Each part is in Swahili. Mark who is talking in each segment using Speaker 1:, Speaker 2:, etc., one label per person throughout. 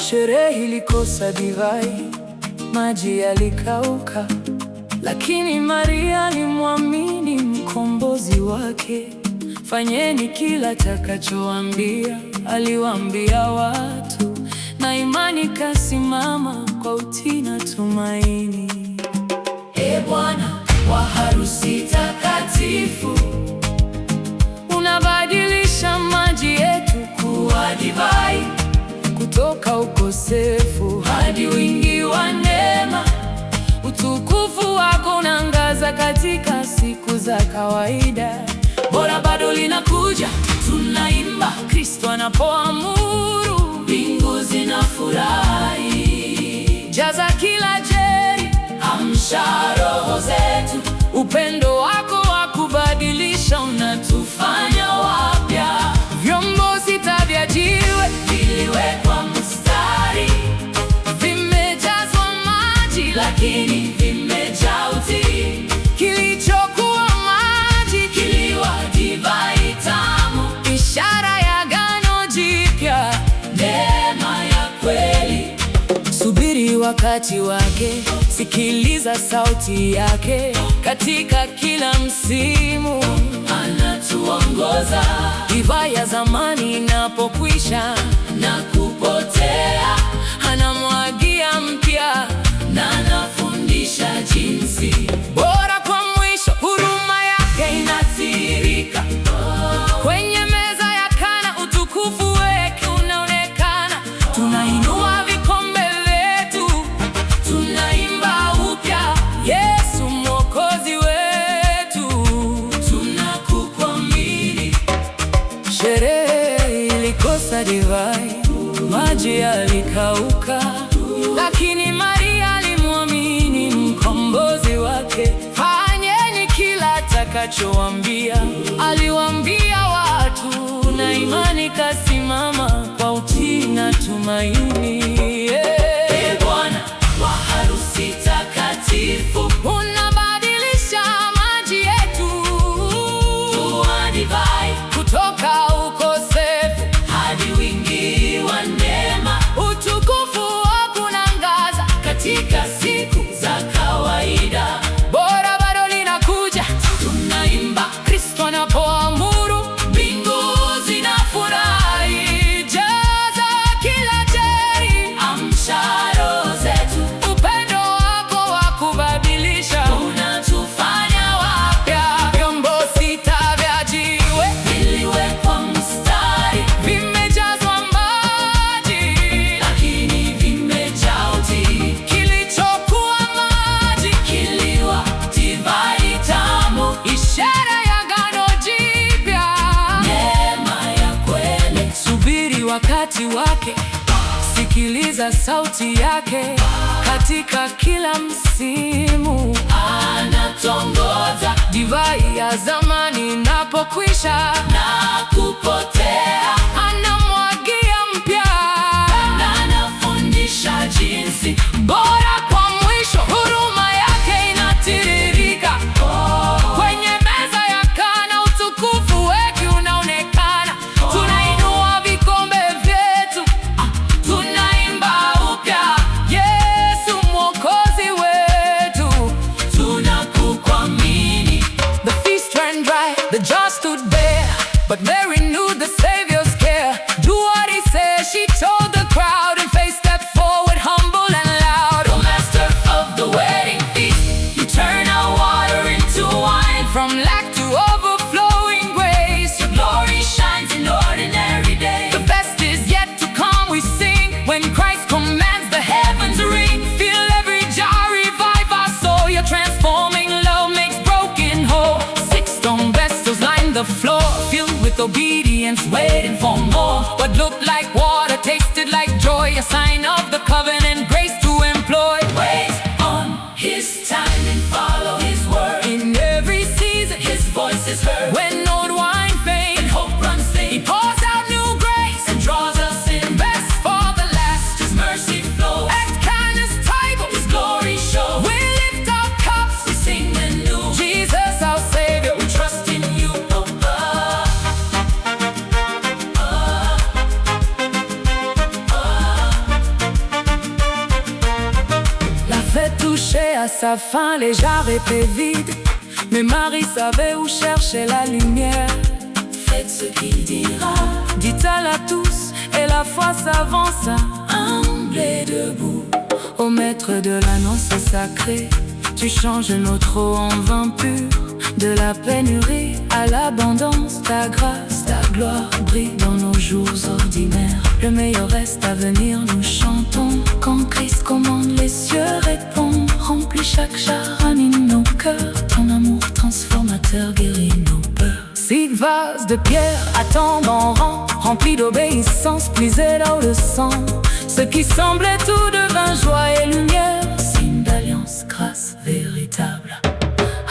Speaker 1: Sherehe ilikosa divai, maji yalikauka, lakini Maria alimwamini mkombozi wake. Fanyeni kila atakachowaambia, aliwaambia watu, na imani kasimama kwa utii na tumaini. Ee Bwana wa harusi takatifu, unabadilisha maji yetu kuwa divai, kutoka ukosefu hadi wingi wa neema. Utukufu wako unaangaza katika siku za kawaida. Bora bado linakuja, tunaimba Kristo anapoamuru, mbingu zinafurahi. Jaza kila jeri, amsha roho zetu. Upendo wako wa kubadilisha unatufanya wapya. Vyombo sita vya jiwe viliwekwa mstari, vimejazwa maji lakini vimejaa utii. Kilichokuwa maji kiliwa divai tamu, ishara ya agano jipya, neema ya kweli. Subiri wakati wake, sikiliza sauti yake. Katika kila msimu anatuongoza. Divai ya zamani inapokwisha na kupotea, anamwagia mpya na anafundisha jinsi bora. Kwa mwisho huruma yake inatiririka. Kwenye meza ya Kana utukufu wake unaonekana. Tunainua vikombe vyetu, tunaimba upya, Yesu mwokozi wetu, tunakuamini. Sherehe ilikosa divai, maji yalikauka, lakini Maria alimwamini mkombozi wake. Fanyeni kila atakachowaambia, aliwaambia watu, na imani kasimama kwa utii na tumaini. Ee Bwana wa harusi takatifu, unabadilisha maji yetu kuwa divai, kutoka ukosefu hadi wingi wa neema. Utukufu wako unaangaza katika siku za kawaida. Bora bado linakuja, tunaimba Kristo anapoamuru, mbingu zinafurahi. Jaza kila jeri, amsha roho zetu. Upendo wako wa kubadilisha unatufanya wapya. Vyombo sita vya jiwe viliwekwa mstari, vimejazwa maji lakini vimejaa utii. Kilichokuwa maji kiliwa divai tamu, ishara ya agano jipya, neema ya kweli. Subiri wakati wake, sikiliza sauti yake. Katika kila msimu anatongoza. Divai ya zamani inapokwisha na kupotea, anamwagia mpya na anafundisha jinsi bora. Kwa mwisho huruma yake inatiririka. Kwenye meza ya Kana utukufu wake unaonekana. Tunainua vikombe vyetu, tunaimba upya, Yesu mwokozi wetu, tunakuamini. The feast ran dry, the jar stood bare, but Mary knew the Savior's care. Do what he said, she told the crowd, and faith stepped forward, humble and loud. The master of the wedding feast, you turn our water into wine. From lack to overflowing grace, your glory shines in ordinary days. The best is yet to come, we sing, when Christ commands the heavens to ring. Fill every jar, revive our soul. Your transforming love makes broken whole. 6 stone vessels line the floor, filled with obedience, waiting for more. What looked like water tasted like joy, a sign of the covenant, grace to employ. Wait on his time and follow his word. In every season his voice is heard. When old wine fades and hope runs thin, he pours out new grace and draws us in. Best for the last, his mercy flows. At Cana's table, his glory shows. We lift our cups, we sing anew. Jesus our Savior, we trust in you. sa fin, les jarres étaient vides, mais Marie savait où chercher la lumière. Faites ce qu'il dira, dit-elle à tous, et la foi s'avança, humble et debout. Ô maître de l'annonce sacrée, tu changes notre eau en vin pur. De la pénurie à l'abondance, ta grâce, ta gloire brille dans nos jours ordinaires. Le meilleur reste à venir, nous chantons. Quand Christ commande, les cieux répondent. Remplis chaque jarre, anime nos cœurs. Ton amour transformateur guérit nos peurs. 6 vases de pierre attendent en rang, remplis d'obéissance, puisés là où le sang. Ce qui semblait tout devint joie et lumière, signe d'alliance, grâce véritable.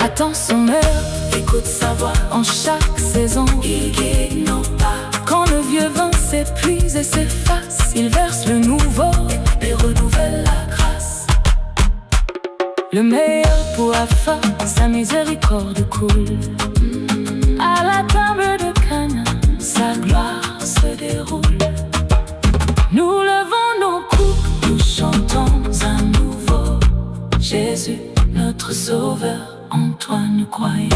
Speaker 1: Attends son heure, écoute sa voix en chaque saison. Il guide nos pas. Quand le vieux vin s'épuise et s'efface, il verse le nouveau et renouvelle la grâce. Le meilleur pour la fin, sa miséricorde coule. À la table de Canaan, sa gloire se déroule. Nous levons nos coupes, nous chantons à nouveau. Jésus, notre sauveur, en toi nous croyons.